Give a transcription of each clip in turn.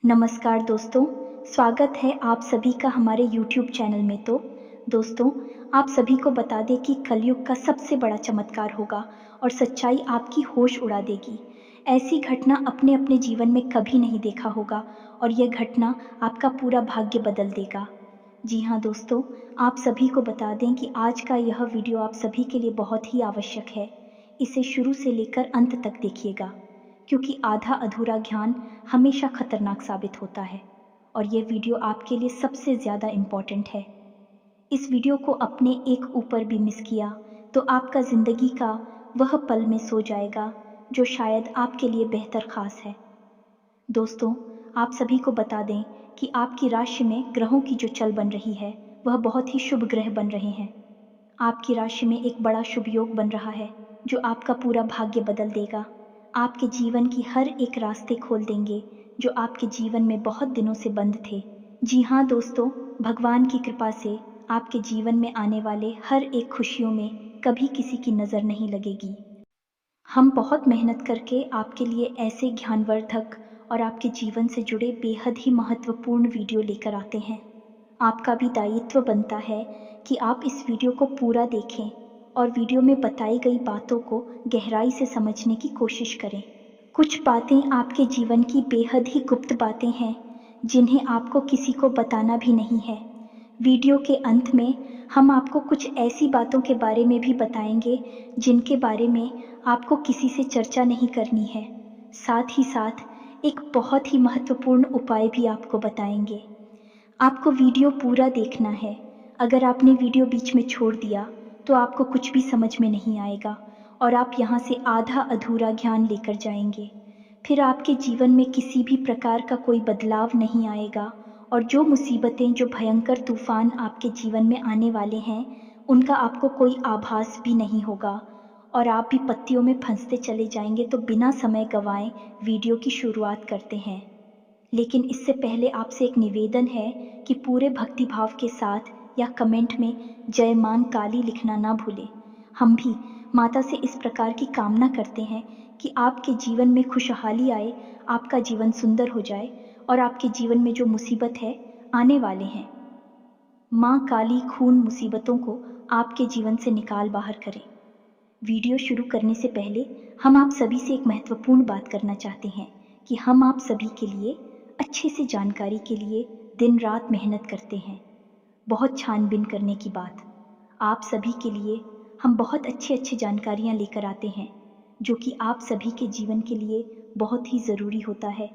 नमस्कार दोस्तों, स्वागत है आप सभी का हमारे YouTube चैनल में। तो दोस्तों, आप सभी को बता दें कि कलयुग का सबसे बड़ा चमत्कार होगा और सच्चाई आपकी होश उड़ा देगी। ऐसी घटना अपने अपने जीवन में कभी नहीं देखा होगा और यह घटना आपका पूरा भाग्य बदल देगा। जी हाँ दोस्तों, आप सभी को बता दें कि आज का यह वीडियो आप सभी के लिए बहुत ही आवश्यक है। इसे शुरू से लेकर अंत तक देखिएगा, क्योंकि आधा अधूरा ज्ञान हमेशा खतरनाक साबित होता है और ये वीडियो आपके लिए सबसे ज़्यादा इम्पॉर्टेंट है। इस वीडियो को अपने एक ऊपर भी मिस किया तो आपका ज़िंदगी का वह पल में सो जाएगा जो शायद आपके लिए बेहतर खास है। दोस्तों, आप सभी को बता दें कि आपकी राशि में ग्रहों की जो चल बन रही है वह बहुत ही शुभ ग्रह बन रहे हैं। आपकी राशि में एक बड़ा शुभ योग बन रहा है जो आपका पूरा भाग्य बदल देगा। आपके जीवन की हर एक रास्ते खोल देंगे जो आपके जीवन में बहुत दिनों से बंद थे। जी हाँ दोस्तों, भगवान की कृपा से आपके जीवन में आने वाले हर एक खुशियों में कभी किसी की नज़र नहीं लगेगी। हम बहुत मेहनत करके आपके लिए ऐसे ज्ञानवर्धक और आपके जीवन से जुड़े बेहद ही महत्वपूर्ण वीडियो लेकर आते हैं। आपका भी दायित्व बनता है कि आप इस वीडियो को पूरा देखें और वीडियो में बताई गई बातों को गहराई से समझने की कोशिश करें। कुछ बातें आपके जीवन की बेहद ही गुप्त बातें हैं जिन्हें आपको किसी को बताना भी नहीं है। वीडियो के अंत में हम आपको कुछ ऐसी बातों के बारे में भी बताएंगे जिनके बारे में आपको किसी से चर्चा नहीं करनी है। साथ ही साथ एक बहुत ही महत्वपूर्ण उपाय भी आपको बताएंगे। आपको वीडियो पूरा देखना है। अगर आपने वीडियो बीच में छोड़ दिया तो आपको कुछ भी समझ में नहीं आएगा और आप यहाँ से आधा अधूरा ज्ञान लेकर जाएंगे। फिर आपके जीवन में किसी भी प्रकार का कोई बदलाव नहीं आएगा और जो मुसीबतें, जो भयंकर तूफान आपके जीवन में आने वाले हैं, उनका आपको कोई आभास भी नहीं होगा और आप भी पत्तियों में फंसते चले जाएंगे। तो बिना समय गंवाए वीडियो की शुरुआत करते हैं। लेकिन इससे पहले आपसे एक निवेदन है कि पूरे भक्तिभाव के साथ या कमेंट में जय मां काली लिखना ना भूलें। हम भी माता से इस प्रकार की कामना करते हैं कि आपके जीवन में खुशहाली आए, आपका जीवन सुंदर हो जाए और आपके जीवन में जो मुसीबत है आने वाले हैं, मां काली खून मुसीबतों को आपके जीवन से निकाल बाहर करे। वीडियो शुरू करने से पहले हम आप सभी से एक महत्वपूर्ण बात करना चाहते हैं कि हम आप सभी के लिए अच्छे से जानकारी के लिए दिन रात मेहनत करते हैं। बहुत छानबीन करने की बात, आप सभी के लिए हम बहुत अच्छी अच्छी जानकारियां लेकर आते हैं जो कि आप सभी के जीवन के लिए बहुत ही ज़रूरी होता है।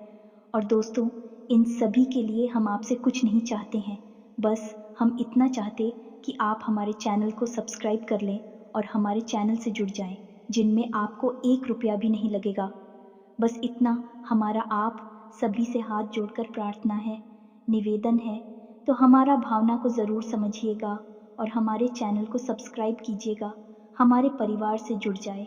और दोस्तों, इन सभी के लिए हम आपसे कुछ नहीं चाहते हैं, बस हम इतना चाहते कि आप हमारे चैनल को सब्सक्राइब कर लें और हमारे चैनल से जुड़ जाएं, जिनमें आपको 1 रुपया भी नहीं लगेगा। बस इतना हमारा आप सभी से हाथ जोड़कर प्रार्थना है, निवेदन है। तो हमारा भावना को ज़रूर समझिएगा और हमारे चैनल को सब्सक्राइब कीजिएगा। हमारे परिवार से जुड़ जाए,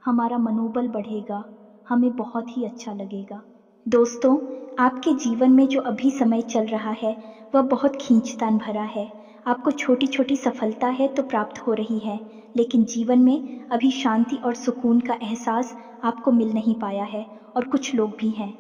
हमारा मनोबल बढ़ेगा, हमें बहुत ही अच्छा लगेगा। दोस्तों, आपके जीवन में जो अभी समय चल रहा है वह बहुत खींचतान भरा है। आपको छोटी छोटी सफलता है तो प्राप्त हो रही है, लेकिन जीवन में अभी शांति और सुकून का एहसास आपको मिल नहीं पाया है। और कुछ लोग भी हैं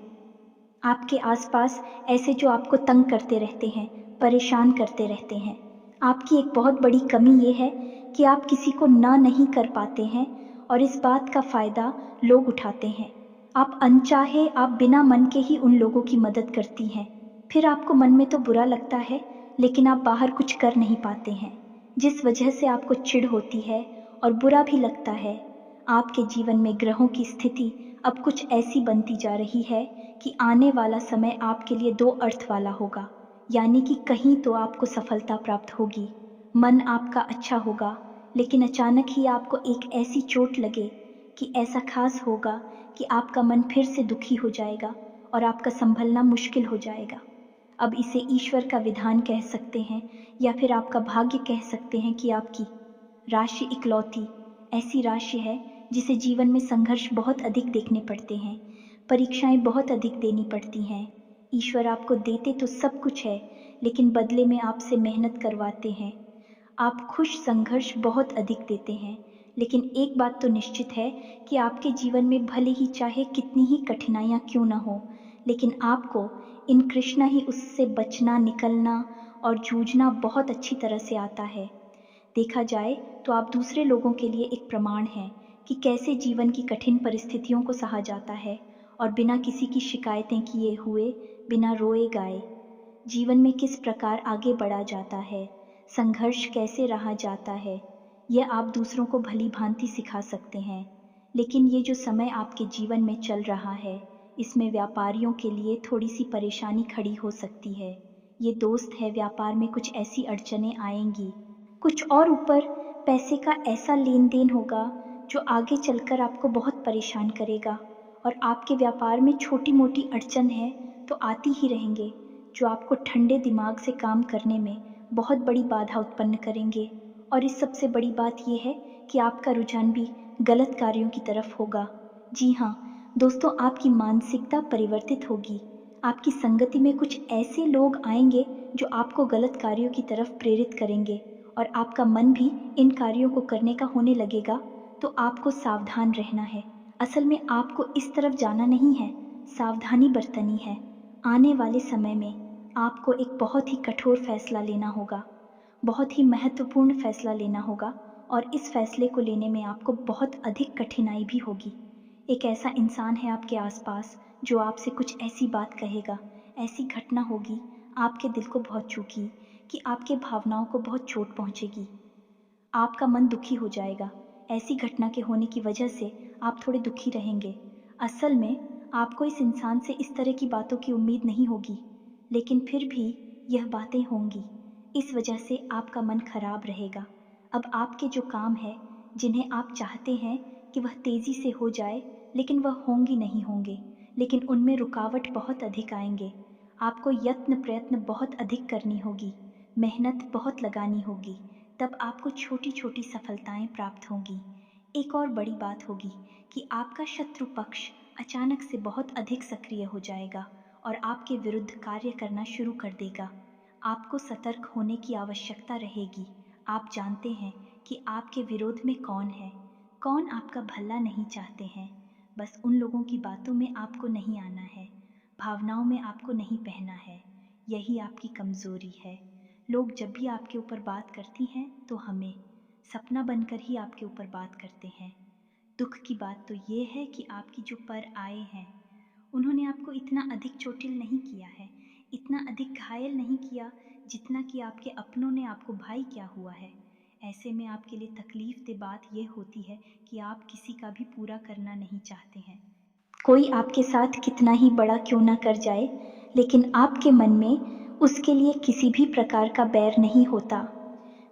आपके आसपास ऐसे जो आपको तंग करते रहते हैं, परेशान करते रहते हैं। आपकी एक बहुत बड़ी कमी ये है कि आप किसी को ना नहीं कर पाते हैं और इस बात का फ़ायदा लोग उठाते हैं। आप अनचाहे, आप बिना मन के ही उन लोगों की मदद करती हैं। फिर आपको मन में तो बुरा लगता है, लेकिन आप बाहर कुछ कर नहीं पाते हैं, जिस वजह से आपको चिढ़ होती है और बुरा भी लगता है। आपके जीवन में ग्रहों की स्थिति अब कुछ ऐसी बनती जा रही है कि आने वाला समय आपके लिए 2 अर्थ वाला होगा। यानी कि कहीं तो आपको सफलता प्राप्त होगी, मन आपका अच्छा होगा, लेकिन अचानक ही आपको एक ऐसी चोट लगे कि ऐसा खास होगा कि आपका मन फिर से दुखी हो जाएगा और आपका संभलना मुश्किल हो जाएगा। अब इसे ईश्वर का विधान कह सकते हैं या फिर आपका भाग्य कह सकते हैं कि आपकी राशि इकलौती ऐसी राशि है जिसे जीवन में संघर्ष बहुत अधिक देखने पड़ते हैं, परीक्षाएं बहुत अधिक देनी पड़ती हैं। ईश्वर आपको देते तो सब कुछ है, लेकिन बदले में आपसे मेहनत करवाते हैं। आप खुश संघर्ष बहुत अधिक देते हैं, लेकिन एक बात तो निश्चित है कि आपके जीवन में भले ही चाहे कितनी ही कठिनाइयाँ क्यों ना हो, लेकिन आपको इन कृष्णा ही उससे बचना, निकलना और जूझना बहुत अच्छी तरह से आता है। देखा जाए तो आप दूसरे लोगों के लिए एक प्रमाण हैं कि कैसे जीवन की कठिन परिस्थितियों को सहा जाता है और बिना किसी की शिकायतें किए हुए, बिना रोए गाए जीवन में किस प्रकार आगे बढ़ा जाता है, संघर्ष कैसे रहा जाता है, यह आप दूसरों को भली भांति सिखा सकते हैं। लेकिन ये जो समय आपके जीवन में चल रहा है, इसमें व्यापारियों के लिए थोड़ी सी परेशानी खड़ी हो सकती है। ये दोस्त है, व्यापार में कुछ ऐसी अड़चनें आएंगी, कुछ और ऊपर पैसे का ऐसा लेन देन होगा जो आगे चलकर आपको बहुत परेशान करेगा। और आपके व्यापार में छोटी मोटी अड़चन है तो आती ही रहेंगे, जो आपको ठंडे दिमाग से काम करने में बहुत बड़ी बाधा उत्पन्न करेंगे। और इस सबसे बड़ी बात यह है कि आपका रुझान भी गलत कार्यों की तरफ होगा। जी हाँ दोस्तों, आपकी मानसिकता परिवर्तित होगी। आपकी संगति में कुछ ऐसे लोग आएंगे जो आपको गलत कार्यों की तरफ प्रेरित करेंगे और आपका मन भी इन कार्यों को करने का होने लगेगा। तो आपको सावधान रहना है। असल में आपको इस तरफ जाना नहीं है, सावधानी बरतनी है। आने वाले समय में आपको एक बहुत ही कठोर फैसला लेना होगा, बहुत ही महत्वपूर्ण फैसला लेना होगा और इस फैसले को लेने में आपको बहुत अधिक कठिनाई भी होगी। एक ऐसा इंसान है आपके आसपास जो आपसे कुछ ऐसी बात कहेगा, ऐसी घटना होगी, आपके दिल को बहुत छूगी कि आपके भावनाओं को बहुत चोट पहुंचेगी। आपका मन दुखी हो जाएगा। ऐसी घटना के होने की वजह से आप थोड़े दुखी रहेंगे। असल में आपको इस इंसान से इस तरह की बातों की उम्मीद नहीं होगी, लेकिन फिर भी यह बातें होंगी। इस वजह से आपका मन खराब रहेगा। अब आपके जो काम है, जिन्हें आप चाहते हैं कि वह तेजी से हो जाए, लेकिन वह होंगी नहीं होंगे, लेकिन उनमें रुकावट बहुत अधिक आएंगे। आपको यत्न प्रयत्न बहुत अधिक करनी होगी, मेहनत बहुत लगानी होगी, तब आपको छोटी छोटी सफलताएं प्राप्त होंगी। एक और बड़ी बात होगी कि आपका शत्रु पक्ष अचानक से बहुत अधिक सक्रिय हो जाएगा और आपके विरुद्ध कार्य करना शुरू कर देगा। आपको सतर्क होने की आवश्यकता रहेगी। आप जानते हैं कि आपके विरोध में कौन है, कौन आपका भला नहीं चाहते हैं। बस उन लोगों की बातों में आपको नहीं आना है, भावनाओं में आपको नहीं बहना है। यही आपकी कमजोरी है। लोग जब भी आपके ऊपर बात करती हैं तो हमें सपना बनकर ही आपके ऊपर बात करते हैं। दुख की बात तो ये है कि आपकी जो पर आए हैं, उन्होंने आपको इतना अधिक चोटिल नहीं किया है, इतना अधिक घायल नहीं किया जितना कि आपके अपनों ने आपको। भाई क्या हुआ है? ऐसे में आपके लिए तकलीफ दे बात ये होती है कि आप किसी का भी पूरा करना नहीं चाहते हैं। कोई आपके साथ कितना ही बड़ा क्यों ना कर जाए, लेकिन आपके मन में उसके लिए किसी भी प्रकार का बैर नहीं होता।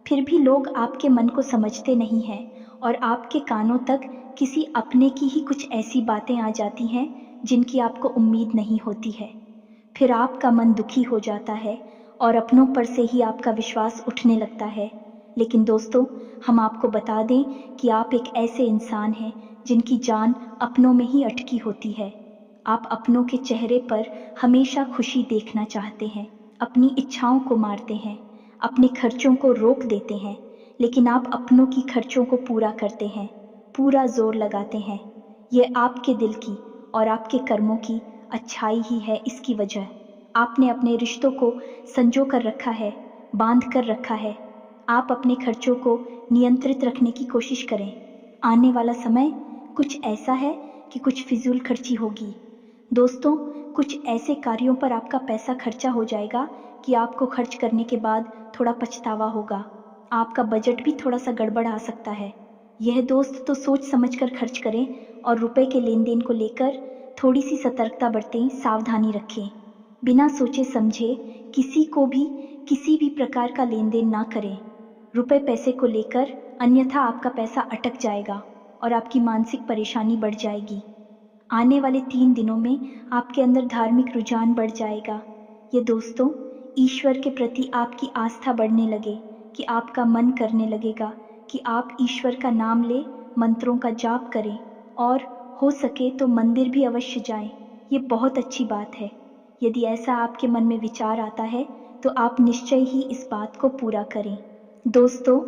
फिर भी लोग आपके मन को समझते नहीं हैं और आपके कानों तक किसी अपने की ही कुछ ऐसी बातें आ जाती हैं जिनकी आपको उम्मीद नहीं होती है। फिर आपका मन दुखी हो जाता है और अपनों पर से ही आपका विश्वास उठने लगता है। लेकिन दोस्तों, हम आपको बता दें कि आप एक ऐसे इंसान हैं जिनकी जान अपनों में ही अटकी होती है। आप अपनों के चेहरे पर हमेशा खुशी देखना चाहते हैं, अपनी इच्छाओं को मारते हैं, अपने खर्चों को रोक देते हैं, लेकिन आप अपनों की खर्चों को पूरा करते हैं, पूरा जोर लगाते हैं। ये आपके दिल की और आपके कर्मों की अच्छाई ही है। इसकी वजह आपने अपने रिश्तों को संजो कर रखा है, बांध कर रखा है। आप अपने खर्चों को नियंत्रित रखने की कोशिश करें। आने वाला समय कुछ ऐसा है कि कुछ फिजूल खर्ची होगी। दोस्तों, कुछ ऐसे कार्यों पर आपका पैसा खर्चा हो जाएगा कि आपको खर्च करने के बाद थोड़ा पछतावा होगा। आपका बजट भी थोड़ा सा गड़बड़ आ सकता है। यह दोस्त तो सोच समझकर खर्च करें और रुपए के लेन देन को लेकर थोड़ी सी सतर्कता बरतें, सावधानी रखें। बिना सोचे समझे किसी को भी किसी भी प्रकार का लेन देन ना करें रुपए पैसे को लेकर, अन्यथा आपका पैसा अटक जाएगा और आपकी मानसिक परेशानी बढ़ जाएगी। आने वाले 3 दिनों में आपके अंदर धार्मिक रुझान बढ़ जाएगा। ये दोस्तों, ईश्वर के प्रति आपकी आस्था बढ़ने लगे कि आपका मन करने लगेगा कि आप ईश्वर का नाम ले, मंत्रों का जाप करें और हो सके तो मंदिर भी अवश्य जाएं। ये बहुत अच्छी बात है। यदि ऐसा आपके मन में विचार आता है तो आप निश्चय ही इस बात को पूरा करें। दोस्तों,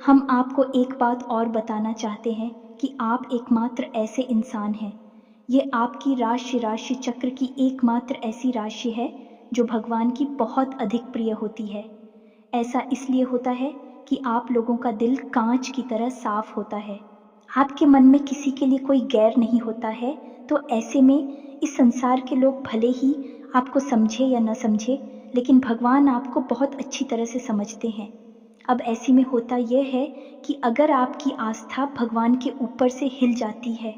हम आपको एक बात और बताना चाहते हैं कि आप एकमात्र ऐसे इंसान हैं, ये आपकी राशि चक्र की एकमात्र ऐसी राशि है जो भगवान की बहुत अधिक प्रिय होती है। ऐसा इसलिए होता है कि आप लोगों का दिल कांच की तरह साफ होता है। आपके मन में किसी के लिए कोई गैर नहीं होता है। तो ऐसे में इस संसार के लोग भले ही आपको समझे या न समझे, लेकिन भगवान आपको बहुत अच्छी तरह से समझते हैं। अब ऐसे में होता यह है कि अगर आपकी आस्था भगवान के ऊपर से हिल जाती है,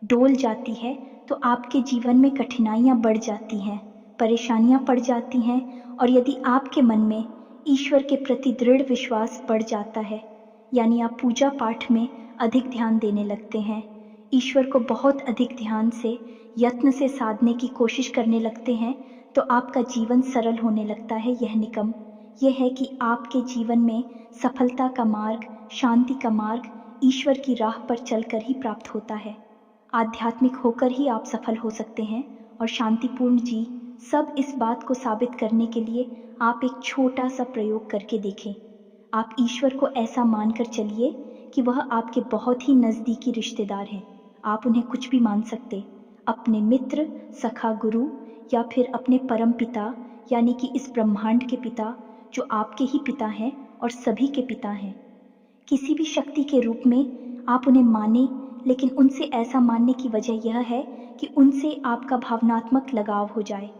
डोल जाती है, तो आपके जीवन में कठिनाइयाँ बढ़ जाती हैं, परेशानियाँ पड़ जाती हैं। और यदि आपके मन में ईश्वर के प्रति दृढ़ विश्वास बढ़ जाता है, यानी आप पूजा पाठ में अधिक ध्यान देने लगते हैं, ईश्वर को बहुत अधिक ध्यान से यत्न से साधने की कोशिश करने लगते हैं, तो आपका जीवन सरल होने लगता है। यह निकम यह है कि आपके जीवन में सफलता का मार्ग, शांति का मार्ग ईश्वर की राह पर चलकर ही प्राप्त होता है। आध्यात्मिक होकर ही आप सफल हो सकते हैं और शांतिपूर्ण जी। सब इस बात को साबित करने के लिए आप एक छोटा सा प्रयोग करके देखें। आप ईश्वर को ऐसा मानकर चलिए कि वह आपके बहुत ही नज़दीकी रिश्तेदार हैं। आप उन्हें कुछ भी मान सकते, अपने मित्र, सखा, गुरु, या फिर अपने परम पिता, यानी कि इस ब्रह्मांड के पिता जो आपके ही पिता हैं और सभी के पिता हैं। किसी भी शक्ति के रूप में आप उन्हें माने, लेकिन उनसे ऐसा मानने की वजह यह है कि उनसे आपका भावनात्मक लगाव हो जाए।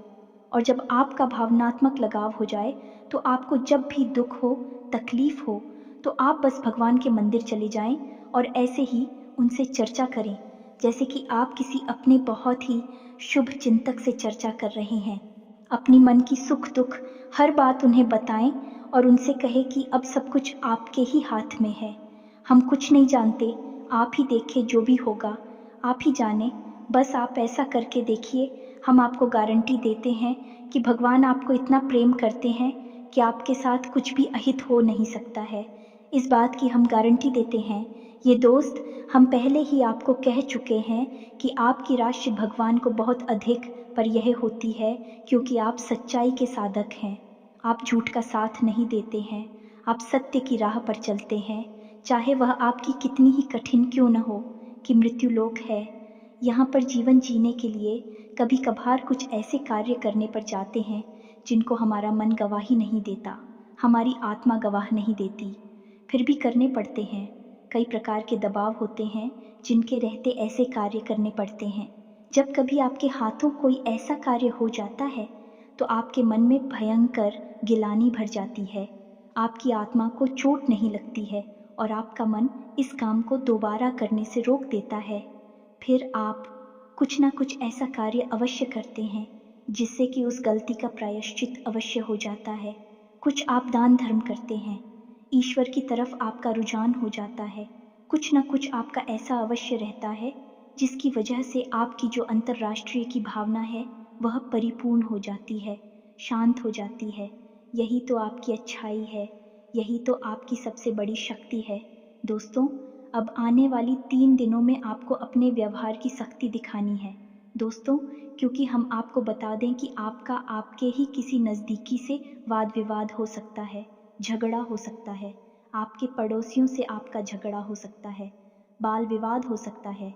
और जब आपका भावनात्मक लगाव हो जाए तो आपको जब भी दुख हो, तकलीफ हो, तो आप बस भगवान के मंदिर चले जाएं और ऐसे ही उनसे चर्चा करें, जैसे कि आप किसी अपने बहुत ही शुभ चिंतक से चर्चा कर रहे हैं। अपनी मन की सुख दुख हर बात उन्हें बताएं और उनसे कहें कि अब सब कुछ आपके ही हाथ में है। हम कुछ नहीं जानते, आप ही देखें, जो भी होगा आप ही जाने। बस आप ऐसा करके देखिए। हम आपको गारंटी देते हैं कि भगवान आपको इतना प्रेम करते हैं कि आपके साथ कुछ भी अहित हो नहीं सकता है। इस बात की हम गारंटी देते हैं। ये दोस्त, हम पहले ही आपको कह चुके हैं कि आपकी राशि भगवान को बहुत अधिक पर यह होती है क्योंकि आप सच्चाई के साधक हैं। आप झूठ का साथ नहीं देते हैं, आप सत्य की राह पर चलते हैं, चाहे वह आपकी कितनी ही कठिन क्यों न हो। कि मृत्यु लोक है, यहाँ पर जीवन जीने के लिए कभी कभार कुछ ऐसे कार्य करने पर जाते हैं जिनको हमारा मन गवाही नहीं देता, हमारी आत्मा गवाह नहीं देती, फिर भी करने पड़ते हैं। कई प्रकार के दबाव होते हैं जिनके रहते ऐसे कार्य करने पड़ते हैं। जब कभी आपके हाथों कोई ऐसा कार्य हो जाता है तो आपके मन में भयंकर गिलानी भर जाती है, आपकी आत्मा को चोट नहीं लगती है और आपका मन इस काम को दोबारा करने से रोक देता है। फिर आप कुछ ना कुछ ऐसा कार्य अवश्य करते हैं जिससे कि उस गलती का प्रायश्चित अवश्य हो जाता है। कुछ आप दान धर्म करते हैं, ईश्वर की तरफ आपका रुझान हो जाता है। कुछ ना कुछ आपका ऐसा अवश्य रहता है जिसकी वजह से आपकी जो अंतर्राष्ट्रीय की भावना है वह परिपूर्ण हो जाती है, शांत हो जाती है। यही तो आपकी अच्छाई है, यही तो आपकी सबसे बड़ी शक्ति है। दोस्तों, अब आने वाली 3 दिनों में आपको अपने व्यवहार की सख्ती दिखानी है दोस्तों, क्योंकि हम आपको बता दें कि आपका आपके ही किसी नज़दीकी से वाद विवाद हो सकता है, झगड़ा हो सकता है, आपके पड़ोसियों से आपका झगड़ा हो सकता है, बाल विवाद हो सकता है।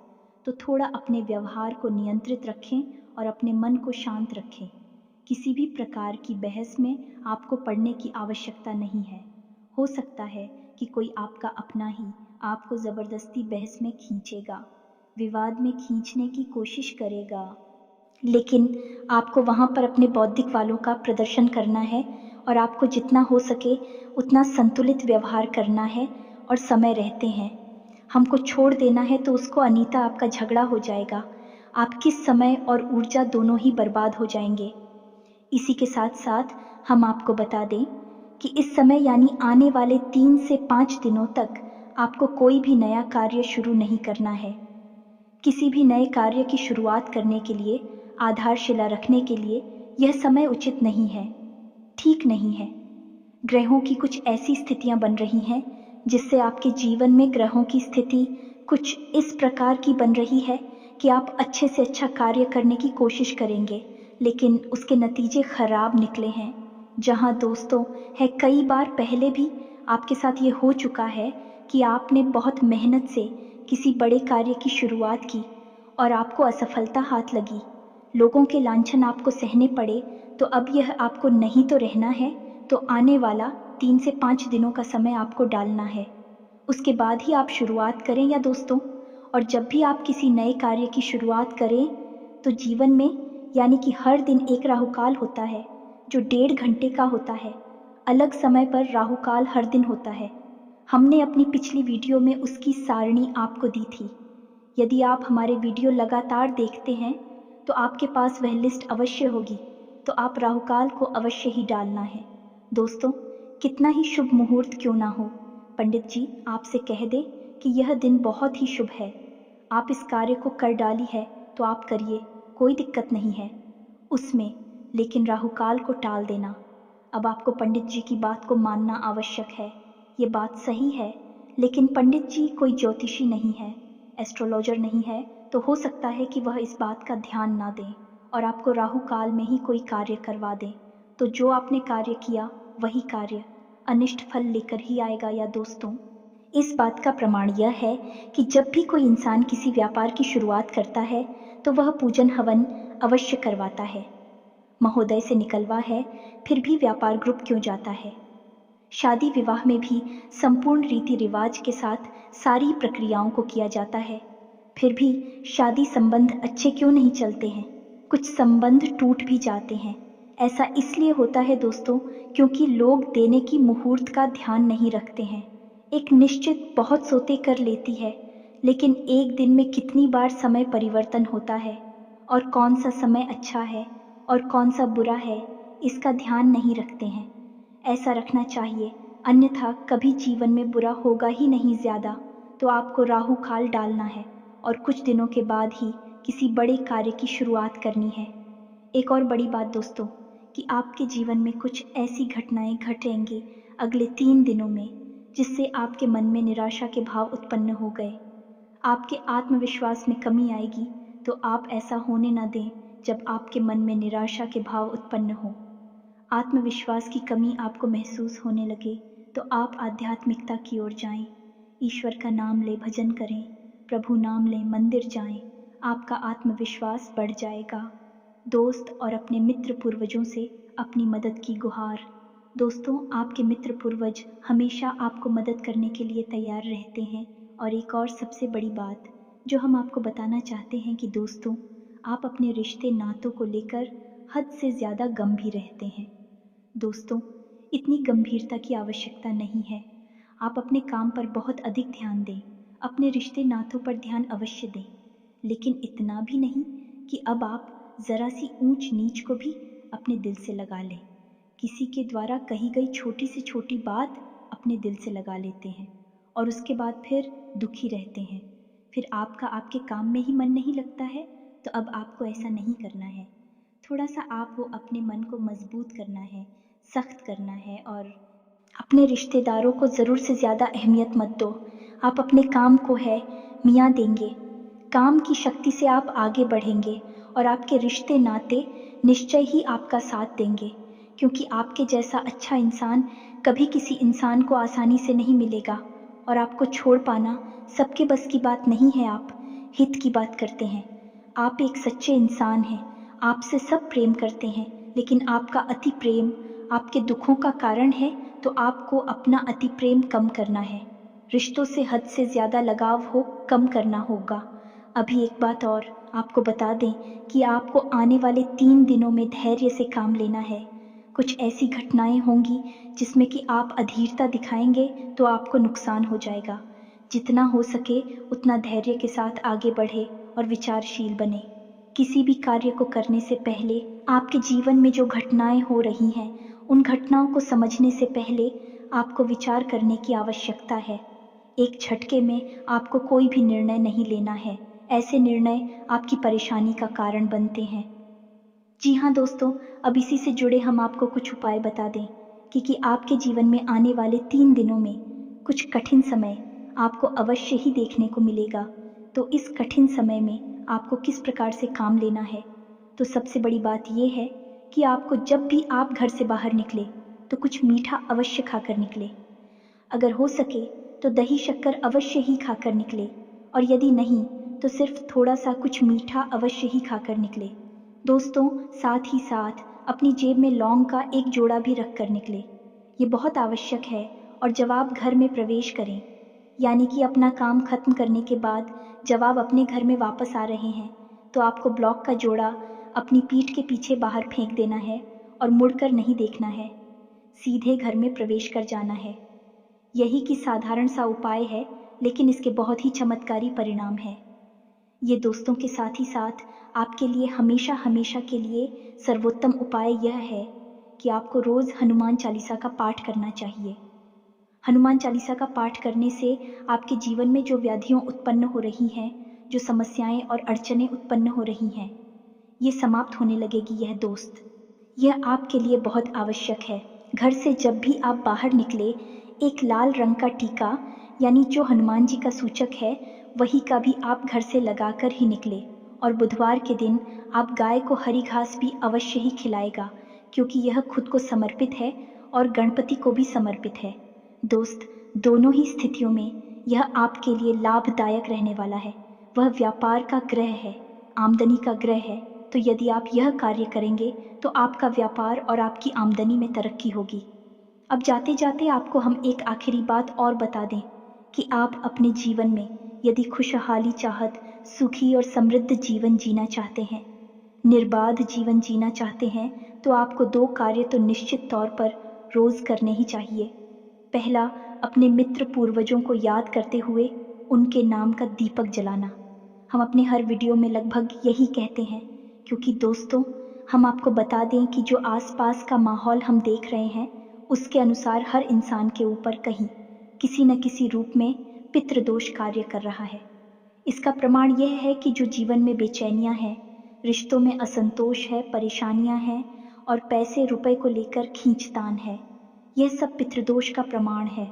तो थोड़ा अपने व्यवहार को नियंत्रित रखें और अपने मन को शांत रखें। किसी भी प्रकार की बहस में आपको पड़ने की आवश्यकता नहीं है। हो सकता है कि कोई आपका अपना ही आपको ज़बरदस्ती बहस में खींचेगा, विवाद में खींचने की कोशिश करेगा, लेकिन आपको वहाँ पर अपने बौद्धिक वालों का प्रदर्शन करना है और आपको जितना हो सके उतना संतुलित व्यवहार करना है। और समय रहते हैं, हमको छोड़ देना है तो उसको अनीता आपका झगड़ा हो जाएगा, आप किस समय और ऊर्जा दोनों ही बर्बाद हो जाएंगे। इसी के साथ साथ हम आपको बता दें कि इस समय यानी आने वाले 3 से 5 दिनों तक आपको कोई भी नया कार्य शुरू नहीं करना है। किसी भी नए कार्य की शुरुआत करने के लिए, आधारशिला रखने के लिए यह समय उचित नहीं है, ठीक नहीं है। ग्रहों की कुछ ऐसी स्थितियां बन रही हैं जिससे आपके जीवन में ग्रहों की स्थिति कुछ इस प्रकार की बन रही है कि आप अच्छे से अच्छा कार्य करने की कोशिश करेंगे, लेकिन उसके नतीजे खराब निकले हैं। जहां दोस्तों है, कई बार पहले भी आपके साथ ये हो चुका है कि आपने बहुत मेहनत से किसी बड़े कार्य की शुरुआत की और आपको असफलता हाथ लगी, लोगों के लांछन आपको सहने पड़े, तो अब यह आपको नहीं तो रहना है, तो आने वाला 3 से 5 दिनों का समय आपको डालना है। उसके बाद ही आप शुरुआत करें या दोस्तों। और जब भी आप किसी नए कार्य की शुरुआत करें तो जीवन में यानी कि हर दिन एक राहुकाल होता है जो 1.5 घंटे का होता है। अलग समय पर राहुकाल हर दिन होता है। हमने अपनी पिछली वीडियो में उसकी सारणी आपको दी थी। यदि आप हमारे वीडियो लगातार देखते हैं तो आपके पास वह लिस्ट अवश्य होगी, तो आप राहुकाल को अवश्य ही डालना है। दोस्तों, कितना ही शुभ मुहूर्त क्यों ना हो, पंडित जी आपसे कह दे कि यह दिन बहुत ही शुभ है, आप इस कार्य को कर डाली है तो आप करिए, कोई दिक्कत नहीं है उसमें, लेकिन राहुकाल को टाल देना। अब आपको पंडित जी की बात को मानना आवश्यक है। ये बात सही है, लेकिन पंडित जी कोई ज्योतिषी नहीं है, एस्ट्रोलॉजर नहीं है, तो हो सकता है कि वह इस बात का ध्यान ना दें और आपको राहु काल में ही कोई कार्य करवा दें। तो जो आपने कार्य किया वही कार्य अनिष्ट फल लेकर ही आएगा। या दोस्तों, इस बात का प्रमाण यह है कि जब भी कोई इंसान किसी व्यापार की शुरुआत करता है तो वह पूजन हवन अवश्य करवाता है। महोदय से निकलवा है, फिर भी व्यापार ग्रुप क्यों जाता है? शादी विवाह में भी संपूर्ण रीति रिवाज के साथ सारी प्रक्रियाओं को किया जाता है, फिर भी शादी संबंध अच्छे क्यों नहीं चलते हैं? कुछ संबंध टूट भी जाते हैं। ऐसा इसलिए होता है दोस्तों, क्योंकि लोग देने की मुहूर्त का ध्यान नहीं रखते हैं। एक निश्चित बहुत सोते कर लेती है, लेकिन एक दिन में कितनी बार समय परिवर्तन होता है और कौन सा समय अच्छा है और कौन सा बुरा है, इसका ध्यान नहीं रखते हैं। ऐसा रखना चाहिए, अन्यथा कभी जीवन में बुरा होगा ही नहीं ज़्यादा। तो आपको राहु काल डालना है और कुछ दिनों के बाद ही किसी बड़े कार्य की शुरुआत करनी है। एक और बड़ी बात दोस्तों, कि आपके जीवन में कुछ ऐसी घटनाएं घटेंगी अगले 3 दिनों में जिससे आपके मन में निराशा के भाव उत्पन्न हो गए, आपके आत्मविश्वास में कमी आएगी। तो आप ऐसा होने न दें जब आपके मन में निराशा के भाव उत्पन्न हो, आत्मविश्वास की कमी आपको महसूस होने लगे, तो आप आध्यात्मिकता की ओर जाएं, ईश्वर का नाम ले भजन करें, प्रभु नाम ले मंदिर जाएं, आपका आत्मविश्वास बढ़ जाएगा। दोस्त और अपने मित्र पूर्वजों से अपनी मदद की गुहार। दोस्तों, आपके मित्र पूर्वज हमेशा आपको मदद करने के लिए तैयार रहते हैं। और एक और सबसे बड़ी बात जो हम आपको बताना चाहते हैं कि दोस्तों, आप अपने रिश्ते नातों को लेकर हद से ज़्यादा गंभीर रहते हैं। दोस्तों, इतनी गंभीरता की आवश्यकता नहीं है। आप अपने काम पर बहुत अधिक ध्यान दें, अपने रिश्ते नातों पर ध्यान अवश्य दें, लेकिन इतना भी नहीं कि अब आप ज़रा सी ऊंच नीच को भी अपने दिल से लगा लें। किसी के द्वारा कही गई छोटी से छोटी बात अपने दिल से लगा लेते हैं और उसके बाद फिर दुखी रहते हैं। फिर आपका आपके काम में ही मन नहीं लगता है। तो अब आपको ऐसा नहीं करना है। थोड़ा सा आपको अपने मन को मजबूत करना है, सख्त करना है, और अपने रिश्तेदारों को ज़रूर से ज़्यादा अहमियत मत दो। आप अपने काम को है मियाँ देंगे, काम की शक्ति से आप आगे बढ़ेंगे और आपके रिश्ते नाते निश्चय ही आपका साथ देंगे, क्योंकि आपके जैसा अच्छा इंसान कभी किसी इंसान को आसानी से नहीं मिलेगा और आपको छोड़ पाना सबके बस की बात नहीं है। आप हित की बात करते हैं, आप एक सच्चे इंसान हैं, आपसे सब प्रेम करते हैं, लेकिन आपका अति प्रेम आपके दुखों का कारण है। तो आपको अपना अति प्रेम कम करना है, रिश्तों से हद से ज़्यादा लगाव हो कम करना होगा। अभी एक बात और आपको बता दें कि आपको आने वाले 3 दिनों में धैर्य से काम लेना है। कुछ ऐसी घटनाएं होंगी जिसमें कि आप अधीरता दिखाएंगे तो आपको नुकसान हो जाएगा। जितना हो सके उतना धैर्य के साथ आगे बढ़े और विचारशील बने। किसी भी कार्य को करने से पहले आपके जीवन में जो घटनाएं हो रही हैं, उन घटनाओं को समझने से पहले आपको विचार करने की आवश्यकता है। एक झटके में आपको कोई भी निर्णय नहीं लेना है। ऐसे निर्णय आपकी परेशानी का कारण बनते हैं। जी हाँ दोस्तों, अब इसी से जुड़े हम आपको कुछ उपाय बता दें कि आपके जीवन में आने वाले 3 दिनों में कुछ कठिन समय आपको अवश्य ही देखने को मिलेगा। तो इस कठिन समय में आपको किस प्रकार से काम लेना है? तो सबसे बड़ी बात यह है कि आपको जब भी आप घर से बाहर निकले तो कुछ मीठा अवश्य खाकर निकले। अगर हो सके तो दही शक्कर अवश्य ही खाकर निकले, और यदि नहीं तो सिर्फ थोड़ा सा कुछ मीठा अवश्य ही खाकर निकले। दोस्तों, साथ ही साथ अपनी जेब में लौंग का एक जोड़ा भी रख कर निकले। ये बहुत आवश्यक है। और जब आप घर में प्रवेश करें, यानी कि अपना काम खत्म करने के बाद जब आप अपने घर में वापस आ रहे हैं, तो आपको ब्लॉक का जोड़ा अपनी पीठ के पीछे बाहर फेंक देना है और मुड़कर नहीं देखना है, सीधे घर में प्रवेश कर जाना है। यही कि साधारण सा उपाय है, लेकिन इसके बहुत ही चमत्कारी परिणाम हैं। ये दोस्तों के साथ ही साथ आपके लिए हमेशा हमेशा के लिए सर्वोत्तम उपाय यह है कि आपको रोज़ हनुमान चालीसा का पाठ करना चाहिए। हनुमान चालीसा का पाठ करने से आपके जीवन में जो व्याधियाँ उत्पन्न हो रही हैं, जो समस्याएं और अड़चनें उत्पन्न हो रही हैं, ये समाप्त होने लगेगी। यह दोस्त, यह आपके लिए बहुत आवश्यक है। घर से जब भी आप बाहर निकले, एक लाल रंग का टीका, यानी जो हनुमान जी का सूचक है, वही का भी आप घर से लगाकर ही निकले। और बुधवार के दिन आप गाय को हरी घास भी अवश्य ही खिलाएगा, क्योंकि यह खुद को समर्पित है और गणपति को भी समर्पित है। दोस्त, दोनों ही स्थितियों में यह आपके लिए लाभदायक रहने वाला है। वह व्यापार का ग्रह है, आमदनी का ग्रह है। तो यदि आप यह कार्य करेंगे तो आपका व्यापार और आपकी आमदनी में तरक्की होगी। अब जाते जाते आपको हम एक आखिरी बात और बता दें कि आप अपने जीवन में यदि खुशहाली चाहत, सुखी और समृद्ध जीवन जीना चाहते हैं, निर्बाध जीवन जीना चाहते हैं, तो आपको 2 कार्य तो निश्चित तौर पर रोज करने ही चाहिए। पहला, अपने मित्र पूर्वजों को याद करते हुए उनके नाम का दीपक जलाना। हम अपने हर वीडियो में लगभग यही कहते हैं, क्योंकि दोस्तों, हम आपको बता दें कि जो आसपास का माहौल हम देख रहे हैं, उसके अनुसार हर इंसान के ऊपर कहीं किसी न किसी रूप में पितृदोष कार्य कर रहा है। इसका प्रमाण यह है कि जो जीवन में बेचैनियां हैं, रिश्तों में असंतोष है, परेशानियां हैं और पैसे रुपए को लेकर खींचतान है, यह सब पितृदोष का प्रमाण है।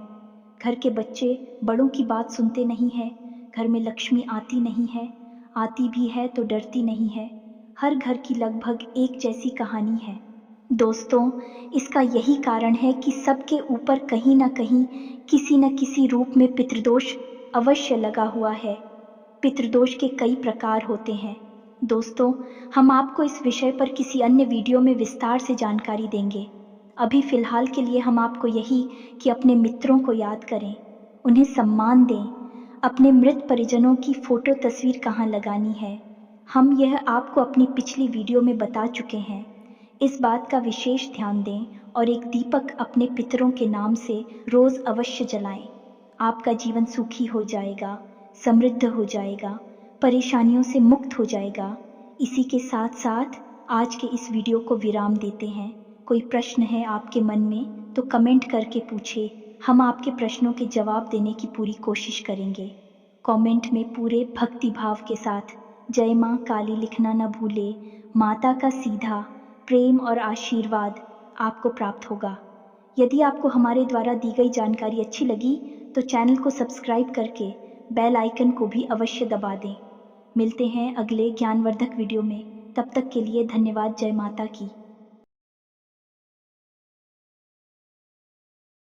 घर के बच्चे बड़ों की बात सुनते नहीं हैं, घर में लक्ष्मी आती नहीं है, आती भी है तो डरती नहीं है। हर घर की लगभग एक जैसी कहानी है। दोस्तों, इसका यही कारण है कि सबके ऊपर कहीं ना कहीं किसी न किसी रूप में पितृदोष अवश्य लगा हुआ है। पितृदोष के कई प्रकार होते हैं। दोस्तों, हम आपको इस विषय पर किसी अन्य वीडियो में विस्तार से जानकारी देंगे। अभी फिलहाल के लिए हम आपको यही कि अपने मित्रों को याद करें, उन्हें सम्मान दें। अपने मृत परिजनों की फोटो तस्वीर कहाँ लगानी है, हम यह आपको अपनी पिछली वीडियो में बता चुके हैं। इस बात का विशेष ध्यान दें और एक दीपक अपने पितरों के नाम से रोज अवश्य जलाएं। आपका जीवन सुखी हो जाएगा, समृद्ध हो जाएगा, परेशानियों से मुक्त हो जाएगा। इसी के साथ साथ आज के इस वीडियो को विराम देते हैं। कोई प्रश्न है आपके मन में तो कमेंट करके पूछे, हम आपके प्रश्नों के जवाब देने की पूरी कोशिश करेंगे। कमेंट में पूरे भक्ति भाव के साथ जय मां काली लिखना न भूले। माता का सीधा प्रेम और आशीर्वाद आपको प्राप्त होगा। यदि आपको हमारे द्वारा दी गई जानकारी अच्छी लगी तो चैनल को सब्सक्राइब करके बेल आइकन को भी अवश्य दबा दें। मिलते हैं अगले ज्ञानवर्धक वीडियो में। तब तक के लिए धन्यवाद। जय माता की।